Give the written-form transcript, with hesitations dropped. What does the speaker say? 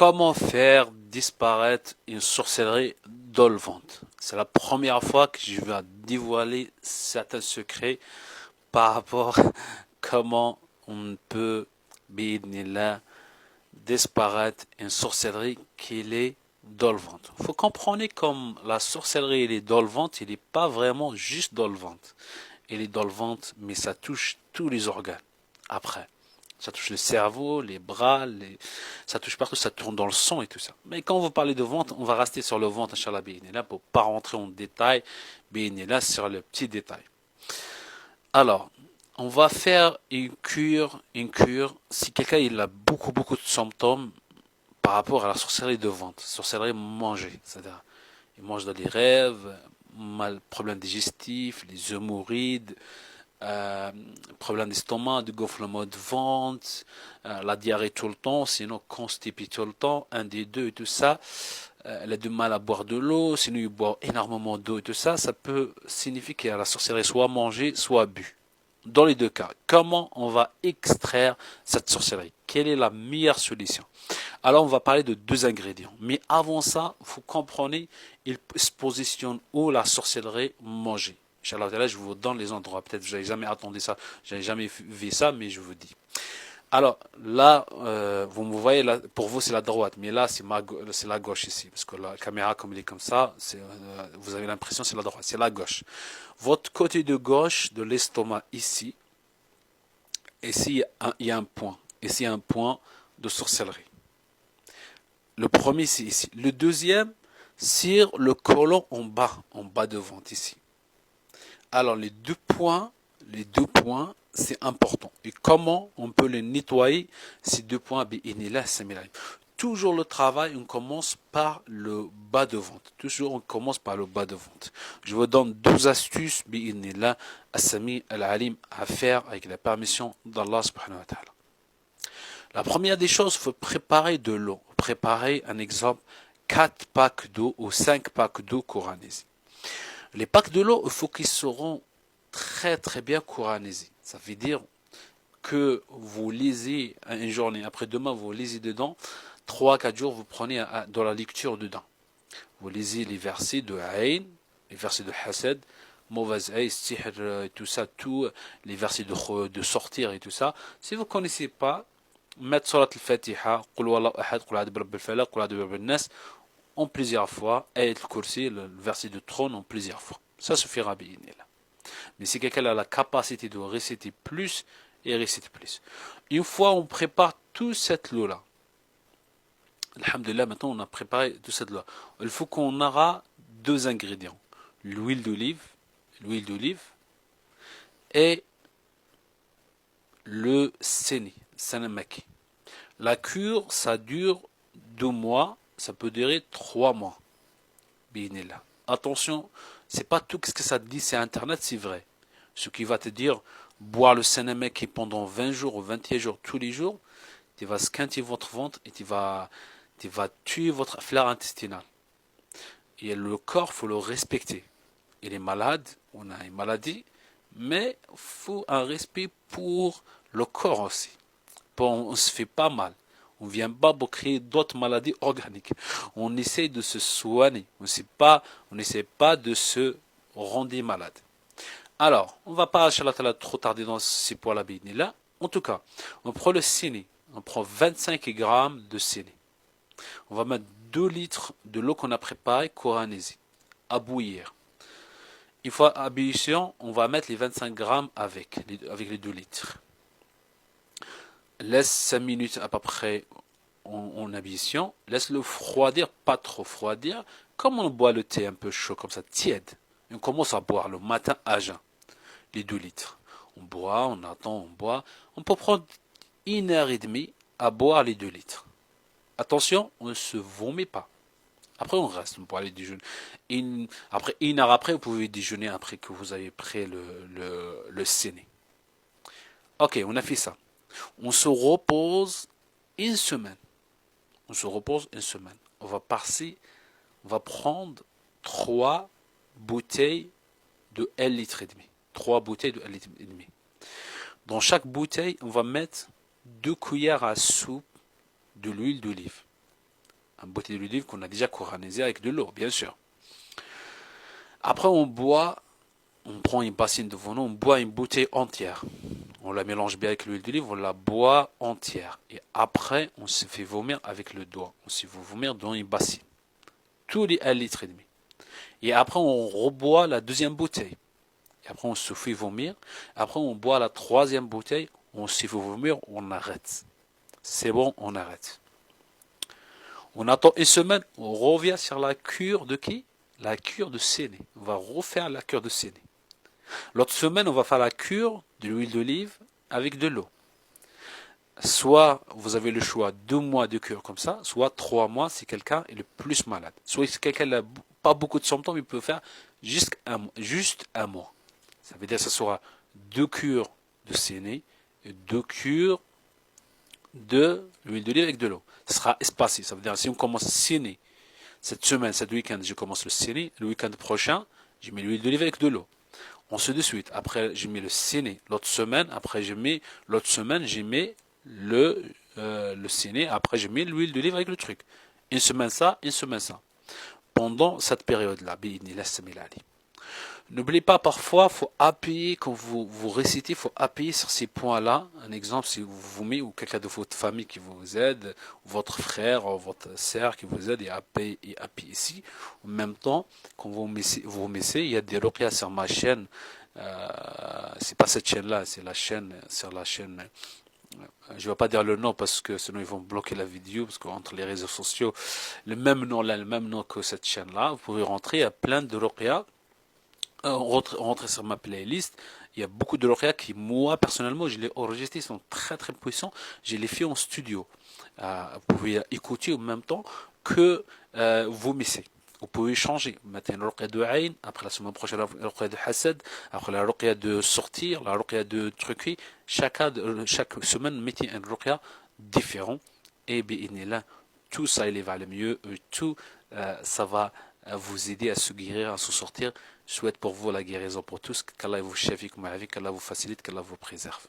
Comment faire disparaître une sorcellerie dolvante? C'est la première fois que je vais dévoiler certains secrets par rapport à comment on peut, là, disparaître une sorcellerie qui est dolvante. Il faut comprendre comme la sorcellerie elle est dolvante, elle n'est pas vraiment juste dolvante. Elle est dolvante, mais ça touche tous les organes. Après. Ça touche le cerveau, les bras, ça touche partout, ça tourne dans le sang et tout ça. Mais quand vous parlez de ventre, on va rester sur le ventre, Inch'Allah, là pour pas rentrer en détail, là sur le petit détail. Alors, on va faire une cure, si quelqu'un il a beaucoup de symptômes par rapport à la sorcellerie de ventre, sorcellerie mangée, c'est-à-dire, il mange dans les rêves, problème digestif, les hémorroïdes, euh, problème d'estomac, de gonflement de ventre, la diarrhée tout le temps, sinon constipé tout le temps, un des deux et tout ça. Elle a du mal à boire de l'eau, sinon il boit énormément d'eau et tout ça, ça peut signifier que la sorcellerie soit mangée, soit bu. Dans les deux cas, comment on va extraire cette sorcellerie? Quelle est la meilleure solution? Alors on va parler de deux ingrédients. Mais avant ça, vous comprenez, il se positionne où la sorcellerie mangée. Inch'Allah, je vous donne les endroits. Peut-être que vous n'avez jamais attendu ça, je n'ai jamais vu ça, mais je vous dis. Alors là, vous me voyez, là, pour vous c'est la droite, mais là c'est la gauche ici, parce que la caméra comme elle est comme ça, vous avez l'impression que c'est la droite, c'est la gauche. Votre côté de gauche de l'estomac ici, ici il y a un point, ici il y a un point de sorcellerie. Le premier c'est ici. Le deuxième, sur le côlon en bas de ventre ici. Alors les deux points, c'est important. Et comment on peut les nettoyer ces deux points? Toujours le travail, on commence par le bas de ventre. Toujours on commence par le bas de ventre. Je vous donne deux astuces As-Sami al-Alim à faire avec la permission d'Allah subhanahu wa ta'ala. La première des choses, il faut préparer de l'eau. Préparer un exemple 4 packs d'eau ou 5 packs d'eau couranisés. Les packs de l'eau, il faut qu'ils seront très bien couranisés. Ça veut dire que vous lisez une journée, après-demain vous lisez dedans, 3-4 jours vous prenez dans la lecture dedans. Vous lisez les versets de Aïn, les versets de Hasad, mauvaise Aïn, Sihr, tout ça, tous les versets de sortir et tout ça. Si vous ne connaissez pas, mettre Surat al-Fatiha, Qul Wallahu Ahad, Qul A'udhu Birabbil Falaq, Qul A'udhu Birabbin Nas, en plusieurs fois, Ayat al-Kursi, le verset de trône en plusieurs fois. Ça suffira bien. Mais si quelqu'un a la capacité de réciter plus, il récite plus. Une fois on prépare toute cette eau-là, alhamdulillah, maintenant on a préparé toute cette eau. Il faut qu'on aura deux ingrédients. L'huile d'olive et le senamaki. La cure, ça dure 2 mois, ça peut durer 3 mois. Binillah. Attention, c'est pas tout ce que ça dit sur internet, c'est vrai. Ce qui va te dire boire le senamaki pendant 20 jours ou 21 jours tous les jours, tu vas squinter votre ventre et tu vas tuer votre flore intestinale. Et le corps, faut le respecter. Il est malade, on a une maladie, mais il faut un respect pour le corps aussi. On ne se fait pas mal. On ne vient pas pour créer d'autres maladies organiques. On essaie de se soigner. On n'essaie pas de se rendre malade. Alors, on ne va pas, Inch'Allah, trop tarder dans ces points-là. Là, en tout cas, on prend le séné. On prend 25 grammes de séné. On va mettre 2 litres de l'eau qu'on a préparée, coranisée, à bouillir. Une fois à ébullition, on va mettre les 25 grammes avec les 2 litres. Laisse 5 minutes à peu près en ébullition. Laisse-le refroidir, pas trop refroidir. Comme on boit le thé un peu chaud, comme ça, tiède. On commence à boire le matin à jeun, les 2 litres. On boit, on attend, on boit. On peut prendre 1h30 à boire les 2 litres. Attention, on ne se vomit pas. Après, on reste, on peut aller déjeuner. Après, 1 heure après, vous pouvez déjeuner après que vous avez pris le séné. Ok, on a fait ça. On se repose une semaine. On va prendre 3 bouteilles de 1 litre et demi. 3 bouteilles de 1 litre et demi. Dans chaque bouteille, on va mettre 2 cuillères à soupe de l'huile d'olive. Une bouteille d'huile d'olive qu'on a déjà coranisée avec de l'eau, bien sûr. Après, on boit, on prend une bassine devant nous, on boit une bouteille entière. On la mélange bien avec l'huile d'olive, on la boit entière. Et après, on se fait vomir avec le doigt. On se fait vomir dans une bassine. Tous les 1,5 litre. Et après, on reboit la deuxième bouteille. Et après, on se fait vomir. Après, on boit la troisième bouteille. On se fait vomir, on arrête. C'est bon, on arrête. On attend une semaine, on revient sur la cure de qui? La cure de séné. On va refaire la cure de séné. L'autre semaine, on va faire la cure de l'huile d'olive avec de l'eau. Soit vous avez le choix 2 mois de cure comme ça, soit 3 mois si quelqu'un est le plus malade. Soit si quelqu'un n'a pas beaucoup de symptômes, il peut faire juste un mois. Ça veut dire que ce sera 2 cures de séné et 2 cures de l'huile d'olive avec de l'eau. Ce sera espacé. Ça veut dire que si on commence séné cette semaine, cet week-end, je commence le séné. Le week-end prochain, je mets l'huile d'olive avec de l'eau. Ensuite de suite. Après, je mets le séné. L'autre semaine, après, je mets le séné. Après, je mets l'huile d'olive avec le truc. Une semaine ça, une semaine ça. Pendant cette période-là, n'oubliez pas, parfois, il faut appuyer, quand vous récitez, il faut appuyer sur ces points-là. Un exemple, si vous vous mettez, ou quelqu'un de votre famille qui vous aide, votre frère ou votre sœur qui vous aide, et appuyez ici. En même temps, quand vous mettez, il y a des ruqya sur ma chaîne. C'est pas cette chaîne-là, c'est la chaîne, sur la chaîne. Je ne vais pas dire le nom parce que sinon ils vont bloquer la vidéo, parce qu'entre les réseaux sociaux, le même nom là, le même nom que cette chaîne-là, vous pouvez rentrer, il y a plein de ruqya. Rentrer sur ma playlist, il y a beaucoup de lauréats qui, moi, personnellement, je les enregistrés, ils sont très très puissants. Je les fais en studio. Vous pouvez écouter en même temps que vous missez. Vous pouvez changer. Maintenant, la ruqya de Aïn, après la semaine prochaine, la ruqya de Hasad, après la ruqya de sortir, la ruqya de truquer. Chaque semaine, mettez un ruqya différent. Et là, tout ça, il va le mieux. Tout, ça va vous aider à se guérir, à se sortir. Je souhaite pour vous la guérison pour tous, qu'Allah vous shafik ma'avik, qu'Allah vous facilite, qu'Allah vous préserve.